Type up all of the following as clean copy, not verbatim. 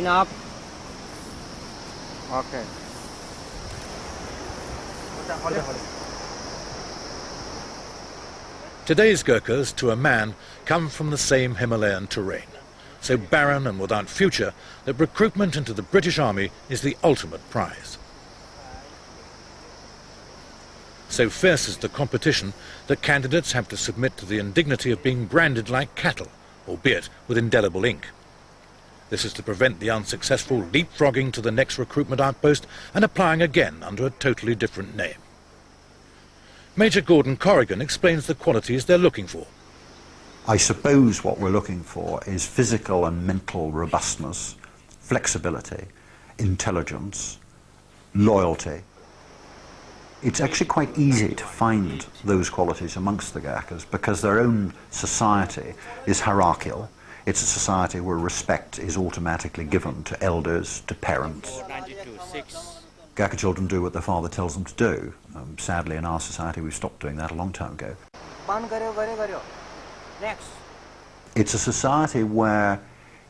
Chin up. Okay. Today's Gurkhas, to a man, come from the same Himalayan terrain, so barren and without future that recruitment into the British Army is the ultimate prize. So fierce is the competition that candidates have to submit to the indignity of being branded like cattle, albeit with indelible ink. This is to prevent the unsuccessful leapfrogging to the next recruitment outpost and applying again under a totally different name. Major Gordon Corrigan explains the qualities they're looking for. I suppose what we're looking for is physical and mental robustness, flexibility, intelligence, loyalty. It's actually quite easy to find those qualities amongst the Gurkhas because their own society is hierarchical. It's a society where respect is automatically given to elders, to parents. Gurkha children do what their father tells them to do. Sadly, in our society, we've stopped doing that a long time ago. Next. It's a society where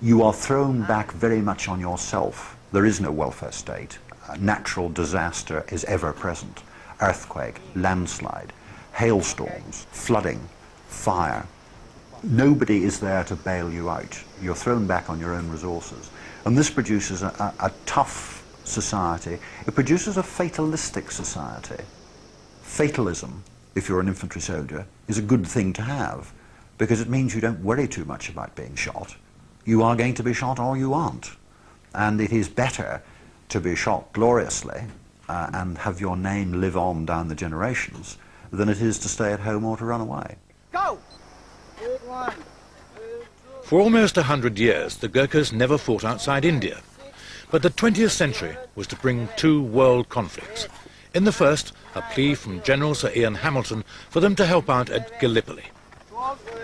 you are thrown back very much on yourself. There is no welfare state. Natural disaster is ever present. Earthquake, landslide, hailstorms, flooding, fire. Nobody is there to bail you out. You're thrown back on your own resources. And this produces a tough society. It produces a fatalistic society. Fatalism, if you're an infantry soldier, is a good thing to have because it means you don't worry too much about being shot. You are going to be shot or you aren't. And it is better to be shot gloriously and have your name live on down the generations than it is to stay at home or to run away. Go! For almost 100 years, the Gurkhas never fought outside India. But the 20th century was to bring two world conflicts. In the first, a plea from General Sir Ian Hamilton for them to help out at Gallipoli.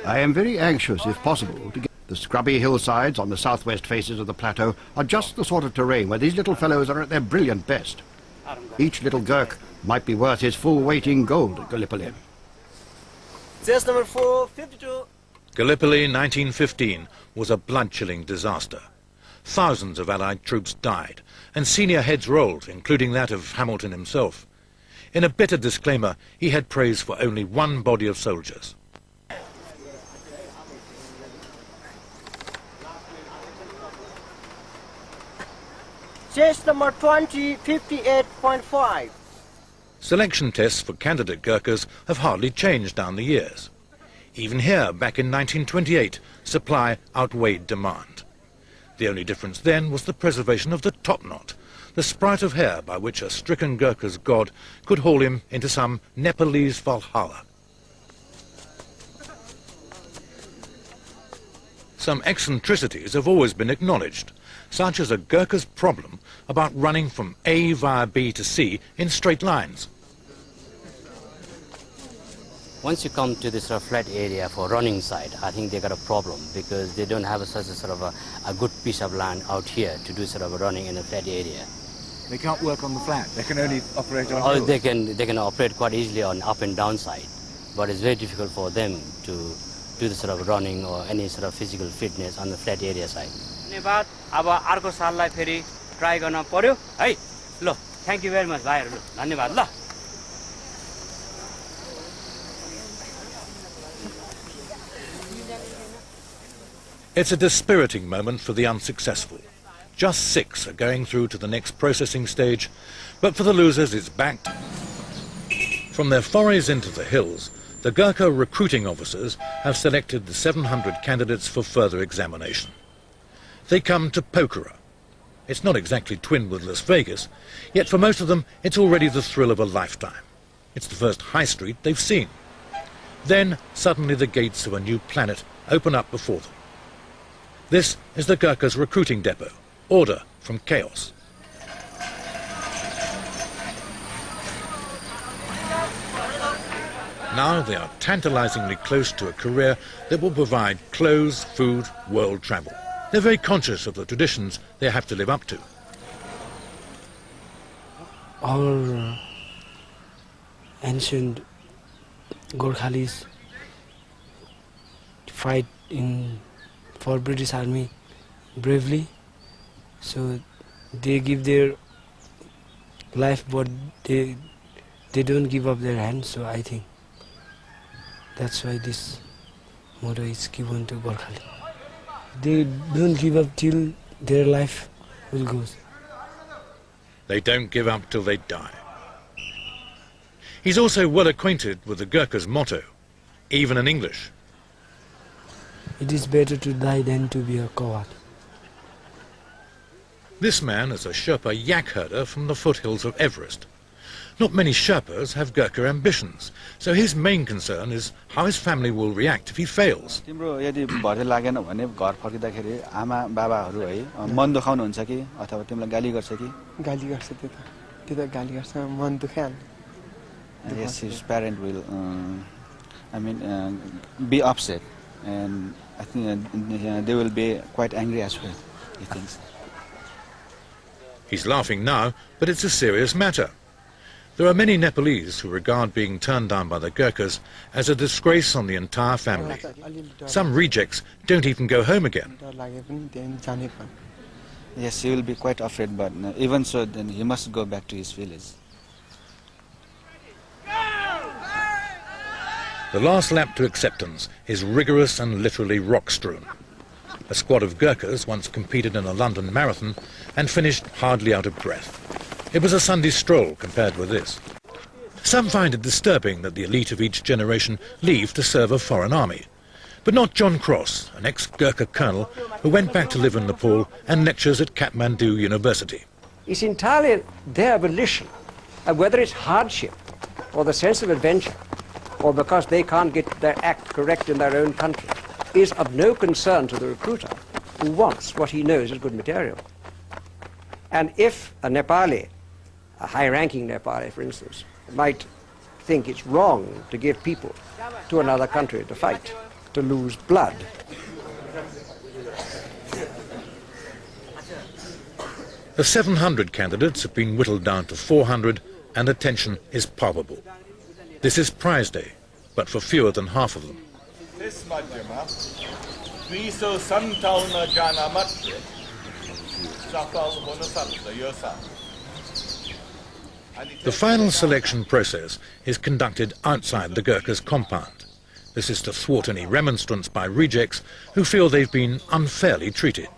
I am very anxious, if possible, to get the scrubby hillsides on the southwest faces of the plateau are just the sort of terrain where these little fellows are at their brilliant best. Each little Gurkha might be worth his full weight in gold at Gallipoli. Chest number 452. Gallipoli 1915 was a blood-chilling disaster. Thousands of Allied troops died, and senior heads rolled, including that of Hamilton himself. In a bitter disclaimer, he had praise for only one body of soldiers. Chest number 2058.5. Selection tests for candidate Gurkhas have hardly changed down the years. Even here, back in 1928, supply outweighed demand. The only difference then was the preservation of the top knot, the sprout of hair by which a stricken Gurkha's god could haul him into some Nepalese Valhalla. Some eccentricities have always been acknowledged, such as a Gurkha's problem about running from A via B to C in straight lines. Once you come to this sort of flat area for running side, I think they got a problem because they don't have such a sort of a good piece of land out here to do sort of a running in a flat area. They can't work on the flat. They can only operate on Or hills. they can operate quite easily on up and down side, but it's very difficult for them to do the sort of running or any sort of physical fitness on the flat area side. धन्यवाद. अब अर्को साललाई फेरि try गर्न पर्यो है. ल, thank you very much भाइहरु. धन्यवाद ल. It's a dispiriting moment for the unsuccessful. Just 6 are going through to the next processing stage, but for the losers it's backed. From their forays into the hills, the Gurkha recruiting officers have selected the 700 candidates for further examination. They come to Pokhara. It's not exactly twinned with Las Vegas, yet for most of them it's already the thrill of a lifetime. It's the first high street they've seen. Then suddenly the gates of a new planet open up before them. This is the Gurkhas' recruiting depot. Order from chaos. Now they are tantalizingly close to a career that will provide clothes, food, world travel. They're very conscious of the traditions they have to live up to. Our ancient Gorkhalis fight for British Army bravely, So they give their life, but they don't give up their hands. So I think that's why this motto is given to Gorkhali. They don't give up till their life will go. They don't give up till they die. He's also well acquainted with the Gurkha's motto, even in English. It is better to die than to be a coward. This man is a Sherpa yak herder from the foothills of Everest. Not many Sherpas have Gurkha ambitions, so his main concern is how his family will react if he fails. तिम्रो यदि भर्ती लागेन भने घर फर्किँदाखेरि आमा बाबाहरू है मन दुखाउनुहुन्छ कि अथवा तिमीलाई गाली गर्छ कि गाली गर्छ त्यो त गाली गर्छ मन दुखाइहाल्छ. Yes, his parent will be upset, and I think they will be quite angry as well, he thinks. He's laughing now, but it's a serious matter. There are many Nepalese who regard being turned down by the Gurkhas as a disgrace on the entire family. Some rejects don't even go home again. Yes, he will be quite afraid, but even so, then he must go back to his village. The last lap to acceptance is rigorous and literally rock-strewn. A squad of Gurkhas once competed in a London marathon and finished hardly out of breath. It was a Sunday stroll compared with this. Some find it disturbing that the elite of each generation leave to serve a foreign army. But not John Cross, an ex-Gurkha colonel who went back to live in Nepal and lectures at Kathmandu University. It's entirely their volition, whether it's hardship or the sense of adventure, or because they can't get their act correct in their own country, is of no concern to the recruiter who wants what he knows is good material. And if a Nepali, a high-ranking Nepali, for instance, might think it's wrong to give people to another country to fight, to lose blood, The 700 candidates have been whittled down to 400 and attention is palpable. This is prize day, but for fewer than half of them. The final selection process is conducted outside the Gurkha's compound. This is to thwart any remonstrance by rejects who feel they've been unfairly treated.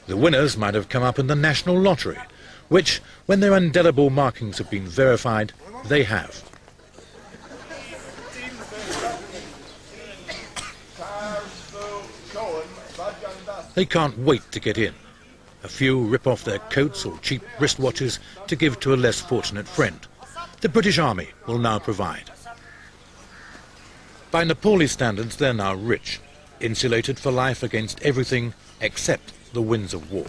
The winners might have come up in the national lottery, which, when their indelible markings have been verified, they have. They can't wait to get in. A few rip off their coats or cheap wristwatches to give to a less fortunate friend. The British Army will now provide. By Nepali standards, they're now rich, insulated for life against everything except the winds of war.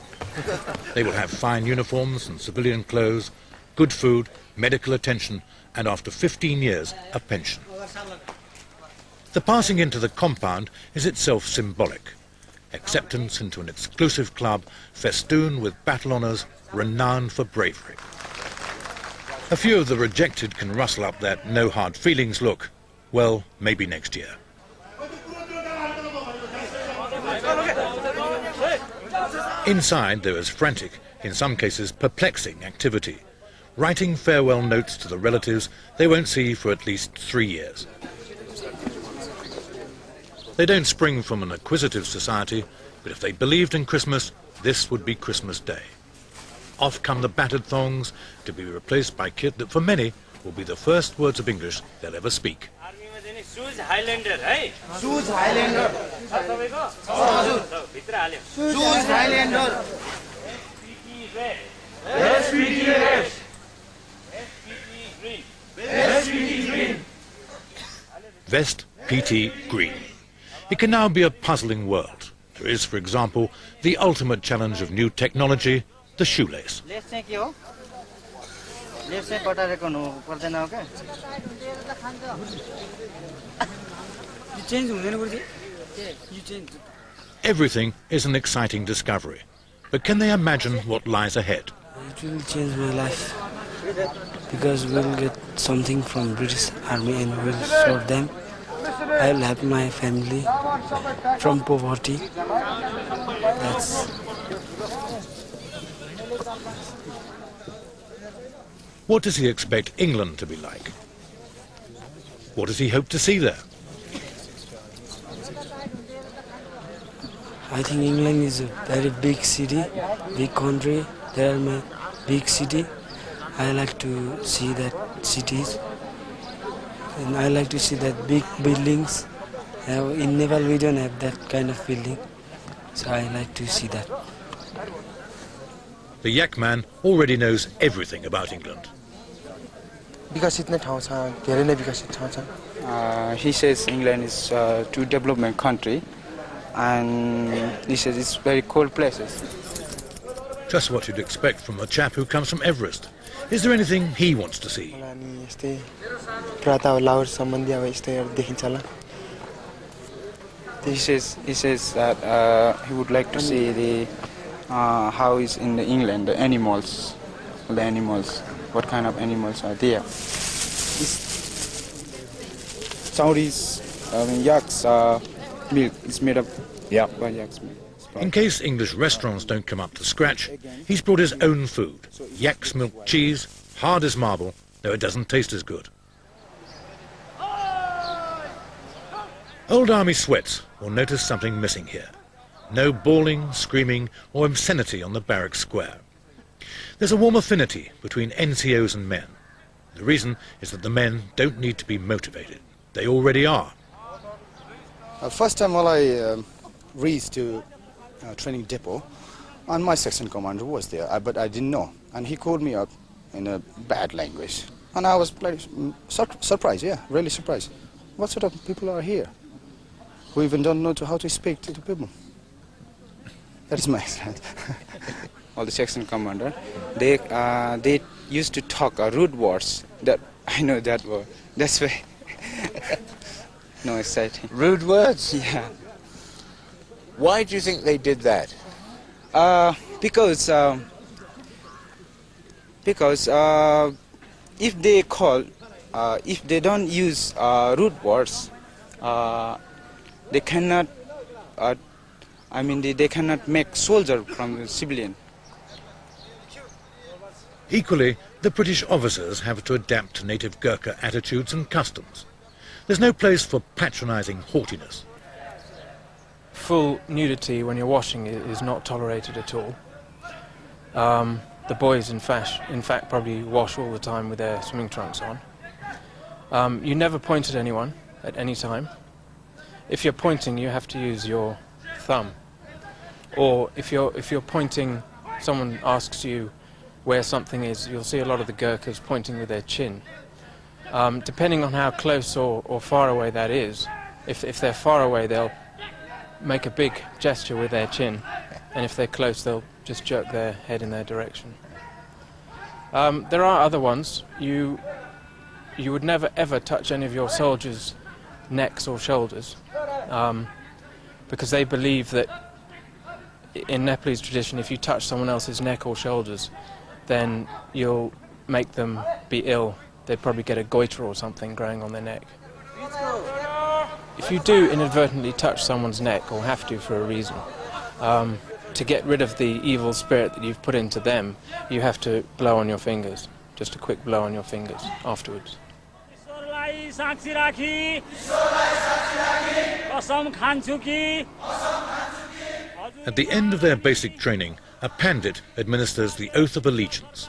They will have fine uniforms and civilian clothes, good food, medical attention, and after 15 years, a pension. The passing into the compound is itself symbolic. Acceptance into an exclusive club festooned with battle honours renowned for bravery. A few of the rejected can rustle up that no hard feelings look. Well, maybe next year. Inside there is frantic, in some cases perplexing activity. Writing farewell notes to the relatives they won't see for at least 3 years. They don't spring from an acquisitive society, but if they believed in Christmas, this would be Christmas Day. Off come the battered thongs to be replaced by kit that for many will be the first words of English they'll ever speak. Shoes Highlander, hey? Shoes Highlander. Shoes Highlander. SPT red. SPT green. Vest, PT, green. It can now be a puzzling world. There is, for example, the ultimate challenge of new technology, the shoelace. Everything is an exciting discovery. But can they imagine what lies ahead? It will change my life because we'll get something from British Army and we'll serve them. I'll have my family from poverty. What does he expect England to be like? What does he hope to see there? I think England is a very big city, big country. There are my big city. I like to see that cities. And I like to see that big buildings. In Nepal we don't have that kind of building. So I like to see that. The Yak man already knows everything about England. विकसित नै ठाउँ छ धेरै नै विकसित ठाउँ छ He says England is too development country and he says it's very cold places. Just what you'd expect from a chap who comes from Everest. Is there anything he wants to see? अनि यस्तै प्रातः लाहौर सम्बन्धी अब यस्तैहरु देखिन्छ होला He says that he would like to see the how is in the England the animals, what kind of animals are there. Saudis, yaks milk is made of by yak's milk. In case English restaurants don't come up to scratch, he's brought his own food. Yak's milk cheese, hard as marble, though it doesn't taste as good. Old Army sweats will notice something missing here. No bawling, screaming or obscenity on the barrack square. There's a warm affinity between NCOs and men. The reason is that the men don't need to be motivated. They already are. First time while I reached to training depot, and my section commander was there, but I didn't know. And he called me up in a bad language. And I was surprised, yeah, really surprised. What sort of people are here who even don't know how to speak to the people? That is my experience. All the section commander, they used to talk rude words. That I know that word. That's why. No exciting. Rude words? Yeah. Why do you think they did that? Because if they call, if they don't use rude words, they cannot. They cannot make soldier from a civilian. Equally, the British officers have to adapt to native Gurkha attitudes and customs. There's no place for patronising haughtiness. Full nudity when you're washing is not tolerated at all. The boys, in fact, probably wash all the time with their swimming trunks on. You never point at anyone at any time. If you're pointing, you have to use your thumb. Or if you're pointing, someone asks you where something is, you'll see a lot of the Gurkhas pointing with their chin. Depending on how close or far away that is, if they're far away, they'll make a big gesture with their chin, and if they're close, they'll just jerk their head in their direction. There are other ones. You would never ever touch any of your soldiers' necks or shoulders, because they believe that in Nepalese tradition, if you touch someone else's neck or shoulders, then you'll make them be ill. They'd probably get a goiter or something growing on their neck. If you do inadvertently touch someone's neck, or have to for a reason, to get rid of the evil spirit that you've put into them, you have to blow on your fingers. Just a quick blow on your fingers afterwards. At the end of their basic training, a pandit administers the oath of allegiance.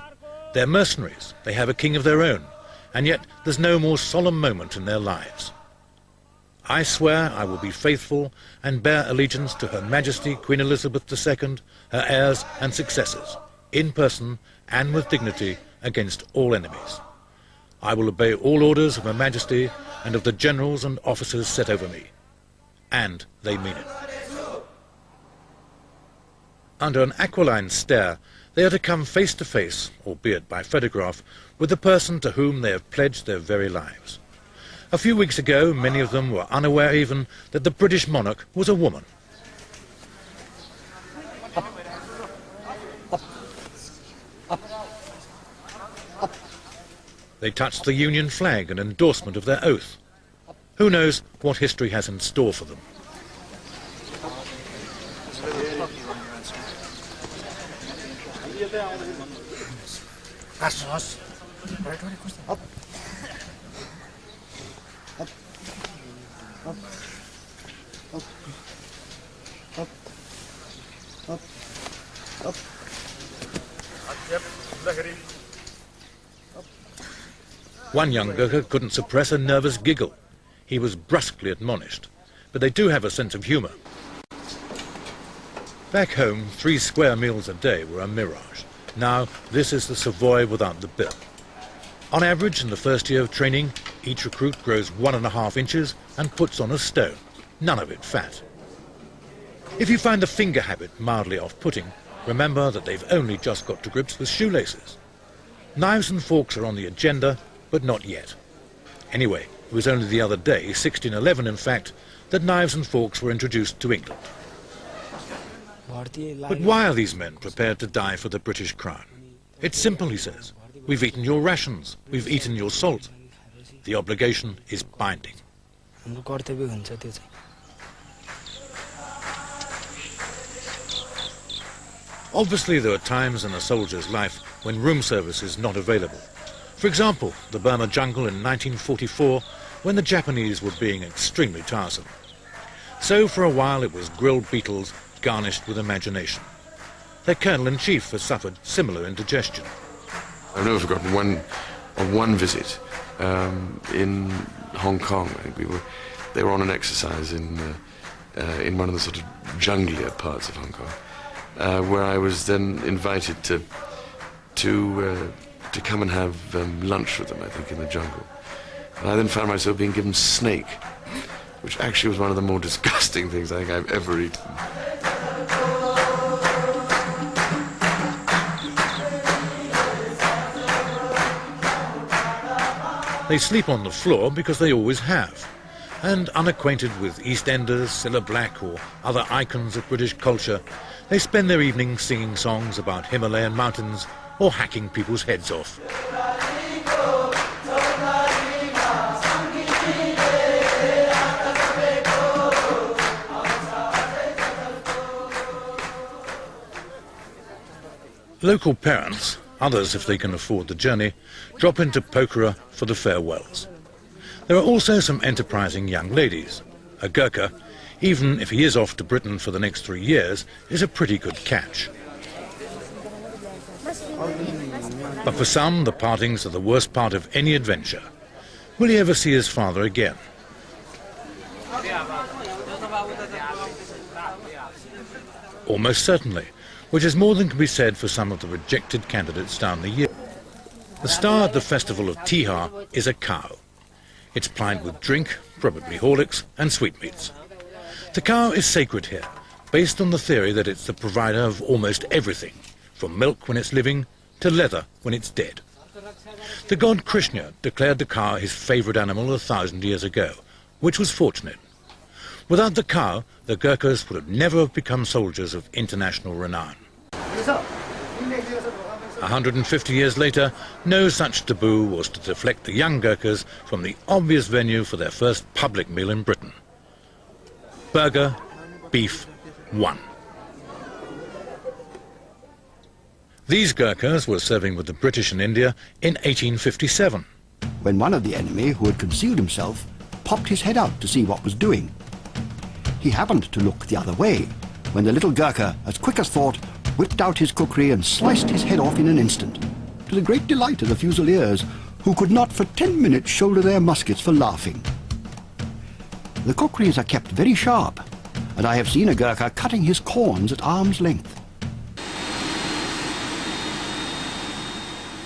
They're mercenaries, they have a king of their own, and yet there's no more solemn moment in their lives. I swear I will be faithful and bear allegiance to Her Majesty Queen Elizabeth II, her heirs and successors, in person and with dignity against all enemies. I will obey all orders of Her Majesty and of the generals and officers set over me. And they mean it. Under an aquiline stare, they are to come face to face, albeit by photograph, with the person to whom they have pledged their very lives. A few weeks ago, many of them were unaware even that the British monarch was a woman. Up. They touched the Union flag in endorsement of their oath. Who knows what history has in store for them? One young Gurkha couldn't suppress a nervous giggle. He was brusquely admonished, but they do have a sense of humour. Back home, 3 square meals a day were a mirage. Now, this is the Savoy without the bill. On average, in the first year of training, each recruit grows 1.5 inches and puts on a stone, none of it fat. If you find the finger habit mildly off-putting, remember that they've only just got to grips with shoelaces. Knives and forks are on the agenda, but not yet. Anyway, it was only the other day, 1611 in fact, that knives and forks were introduced to England. But why are these men prepared to die for the British crown? It's simple, he says. We've eaten your rations, we've eaten your salt. The obligation is binding. Obviously, there are times in a soldier's life when room service is not available. For example, the Burma jungle in 1944, when the Japanese were being extremely tiresome. So for a while it was grilled beetles garnished with imagination. Their colonel-in-chief has suffered similar indigestion. I've never forgotten one visit in Hong Kong. I think they were on an exercise in one of the sort of junglier parts of Hong Kong, where I was then invited to come and have lunch with them, I think, in the jungle. And I then found myself being given snake, which actually was one of the more disgusting things I think I've ever eaten. They sleep on the floor because they always have. And unacquainted with EastEnders, Cilla Black or other icons of British culture, they spend their evenings singing songs about Himalayan mountains or hacking people's heads off. Local parents, others if they can afford the journey, drop into Pokhara for the farewells. There are also some enterprising young ladies. A Gurkha, even if he is off to Britain for the next 3 years, is a pretty good catch. But for some, the partings are the worst part of any adventure. Will he ever see his father again? Almost certainly, which is more than can be said for some of the rejected candidates down the year. The star at the festival of Tihar is a cow. It's plied with drink, probably Horlicks, and sweetmeats. The cow is sacred here, based on the theory that it's the provider of almost everything, from milk when it's living to leather when it's dead. The god Krishna declared the cow his favourite animal 1,000 years ago, which was fortunate. Without the cow, the Gurkhas would have never become soldiers of international renown. 150 years later, no such taboo was to deflect the young Gurkhas from the obvious venue for their first public meal in Britain. Burger, beef, one. These Gurkhas were serving with the British in India in 1857. When one of the enemy, who had concealed himself, popped his head out to see what was doing. He happened to look the other way, when the little Gurkha, as quick as thought, whipped out his kukri and sliced his head off in an instant, to the great delight of the Fusiliers, who could not for 10 minutes shoulder their muskets for laughing. The kukris are kept very sharp, and I have seen a Gurkha cutting his corns at arm's length.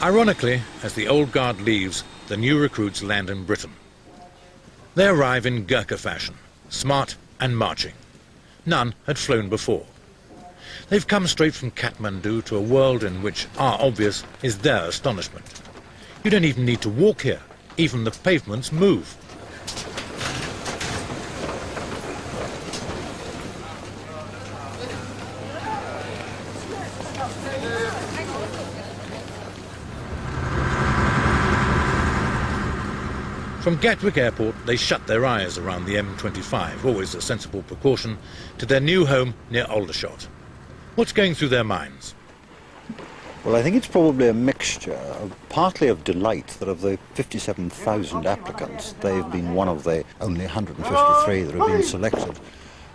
Ironically, as the old guard leaves, the new recruits land in Britain. They arrive in Gurkha fashion, smart and marching. None had flown before. They've come straight from Kathmandu to a world in which our obvious is their astonishment. You don't even need to walk here. Even the pavements move. From Gatwick Airport, they shut their eyes around the M25, always a sensible precaution, to their new home near Aldershot. What's going through their minds? Well, I think it's probably a mixture, partly of delight that of the 57,000 applicants, they've been one of the only 153 that have been selected.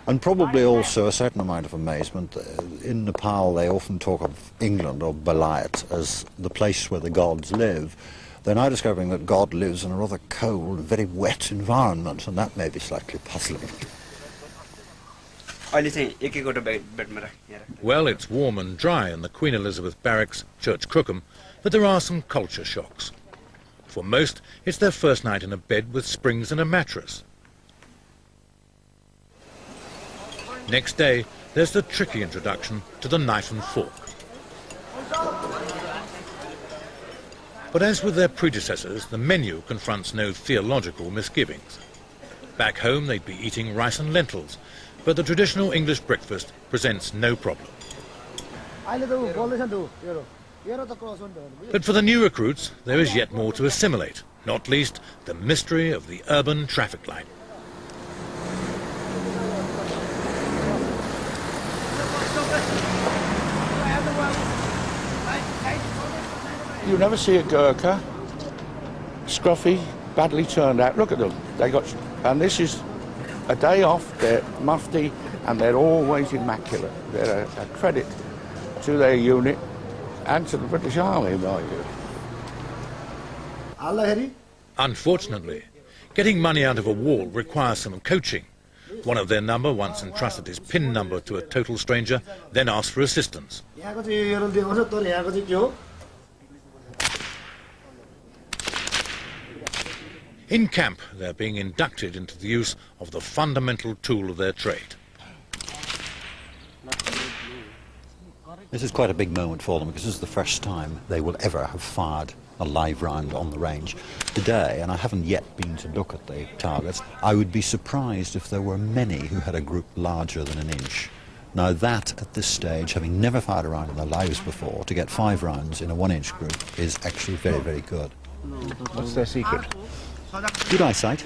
And probably also a certain amount of amazement. In Nepal, they often talk of England or Balayat as the place where the gods live. They're now discovering that God lives in a rather cold, very wet environment, and that may be slightly puzzling. Well, it's warm and dry in the Queen Elizabeth Barracks, Church Crookham, but there are some culture shocks. For most, it's their first night in a bed with springs and a mattress. Next day, there's the tricky introduction to the knife and fork. But as with their predecessors, the menu confronts no theological misgivings. Back home, they'd be eating rice and lentils, but the traditional English breakfast presents no problem. But for the new recruits, there is yet more to assimilate, not least the mystery of the urban traffic light. You never see a Gurkha, scruffy, badly turned out. Look at them. And this is a day off, they're mufti, and they're always immaculate. They're a credit to their unit and to the British Army, mind you. Unfortunately, getting money out of a wall requires some coaching. One of their number once entrusted his PIN number to a total stranger, then asked for assistance. In camp, they're being inducted into the use of the fundamental tool of their trade. This is quite a big moment for them because this is the first time they will ever have fired a live round on the range. Today, and I haven't yet been to look at the targets, I would be surprised if there were many who had a group larger than an inch. Now that, at this stage, having never fired a round in their lives before, to get 5 rounds in a 1-inch group is actually very, very good. What's their secret? Good eyesight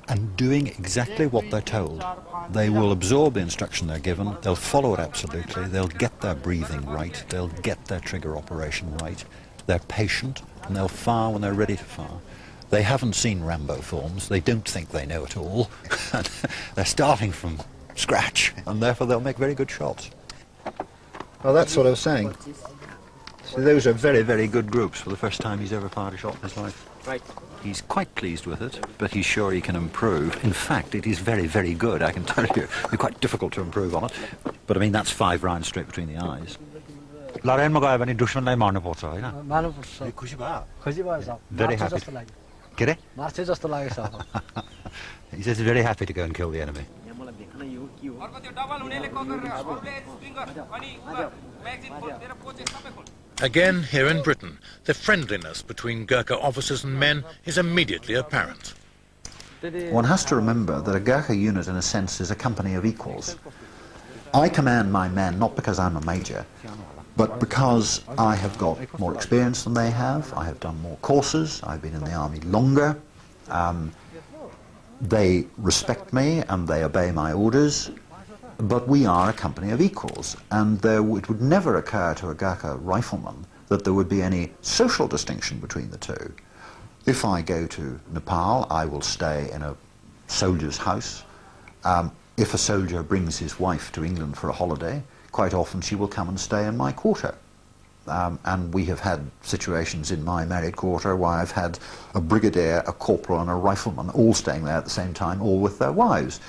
and doing exactly what they're told. They will absorb the instruction they're given, they'll follow it absolutely, they'll get their breathing right, they'll get their trigger operation right, they're patient, and they'll fire when they're ready to fire. They haven't seen Rambo films, they don't think they know it all. They're starting from scratch, and therefore they'll make very good shots. Well, that's what I was saying. So those are very, very good groups for the first time he's ever fired a shot in his life. Right. He's quite pleased with it, but he's sure he can improve. In fact, it is very, very good, I can tell you. It'd be quite difficult to improve on it. But I mean, that's 5 rounds straight between the eyes. Very happy. He says he's very happy to go and kill the enemy. Again, here in Britain, the friendliness between Gurkha officers and men is immediately apparent. One has to remember that a Gurkha unit, in a sense, is a company of equals. I command my men not because I'm a major, but because I have got more experience than they have, I have done more courses, I've been in the army longer, they respect me and they obey my orders, but we are a company of equals, and it would never occur to a Gurkha rifleman that there would be any social distinction between the two. If I go to Nepal, I will stay in a soldier's house. If a soldier brings his wife to England for a holiday, quite often she will come and stay in my quarter. And we have had situations in my married quarter where I've had a brigadier, a corporal and a rifleman all staying there at the same time, all with their wives.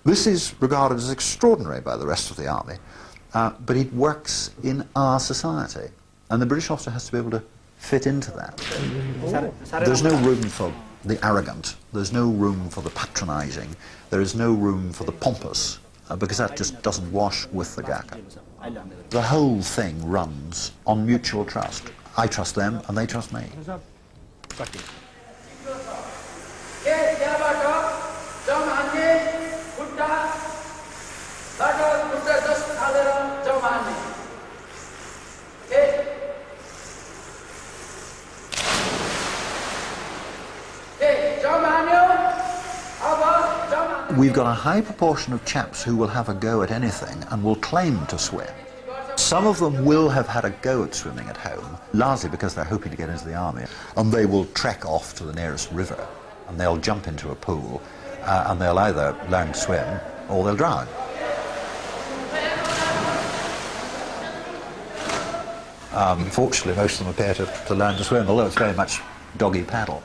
This is regarded as extraordinary by the rest of the army, but it works in our society, and the British officer has to be able to fit into that. There's no room for the arrogant, there's no room for the patronising, there is no room for the pompous, because that just doesn't wash with the Gurkha. The whole thing runs on mutual trust. I trust them and they trust me. we've got a high proportion of chaps who will have a go at anything and will claim to swim. Some of them will have had a go at swimming at home, largely because they're hoping to get into the army, and they will trek off to the nearest river and they'll jump into a pool and they'll either learn to swim or they'll drown. Fortunately, most of them appear to learn to swim, although it's very much doggy paddle.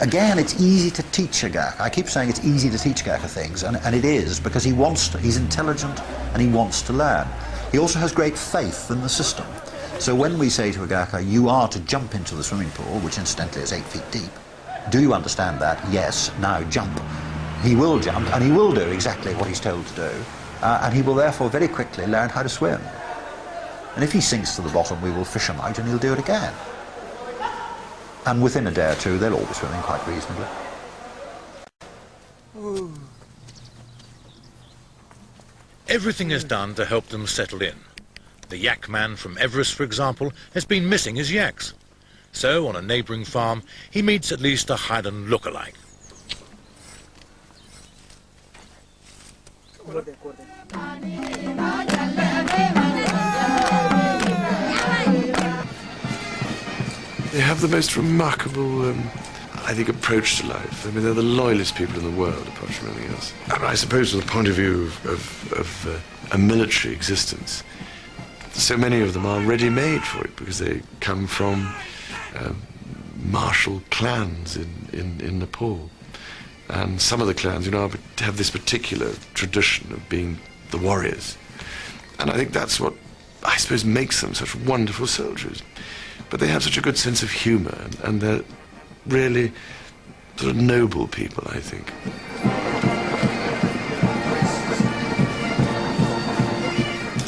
Again, it's easy to teach a Gurkha. I keep saying it's easy to teach Gurkha things, and it is, because he wants to. He's intelligent and he wants to learn. He also has great faith in the system. So when we say to a Gurkha, you are to jump into the swimming pool, which incidentally is 8 feet deep, do you understand that? Yes, now jump. He will jump, and he will do exactly what he's told to do, and he will therefore very quickly learn how to swim. And if he sinks to the bottom, we will fish him out and he'll do it again. And within a day or two, they'll all be swimming quite reasonably. Everything is done to help them settle in. The yak man from Everest, for example, has been missing his yaks. So, on a neighbouring farm, he meets at least a Highland look-alike. They have the most remarkable, I think, approach to life. I mean, they're the loyalest people in the world, apart from anything else. And I suppose from the point of view of a military existence, so many of them are ready-made for it, because they come from martial clans in Nepal. And some of the clans, you know, have this particular tradition of being the warriors. And I think that's what, I suppose, makes them such wonderful soldiers. But they have such a good sense of humour, and they're really sort of noble people, I think.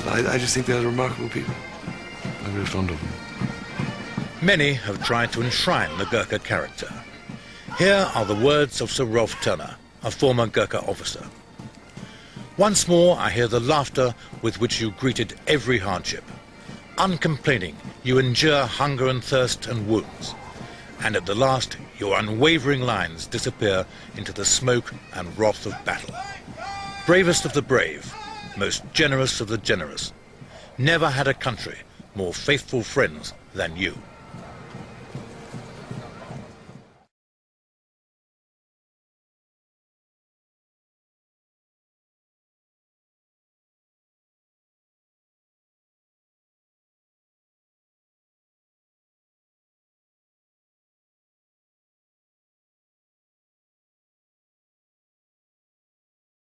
I just think they're remarkable people. I'm very fond of them. Many have tried to enshrine the Gurkha character. Here are the words of Sir Rolf Turner, a former Gurkha officer. Once more I hear the laughter with which you greeted every hardship. Uncomplaining, you endure hunger and thirst and wounds. And at the last, your unwavering lines disappear into the smoke and wrath of battle. Bravest of the brave, most generous of the generous. Never had a country more faithful friends than you.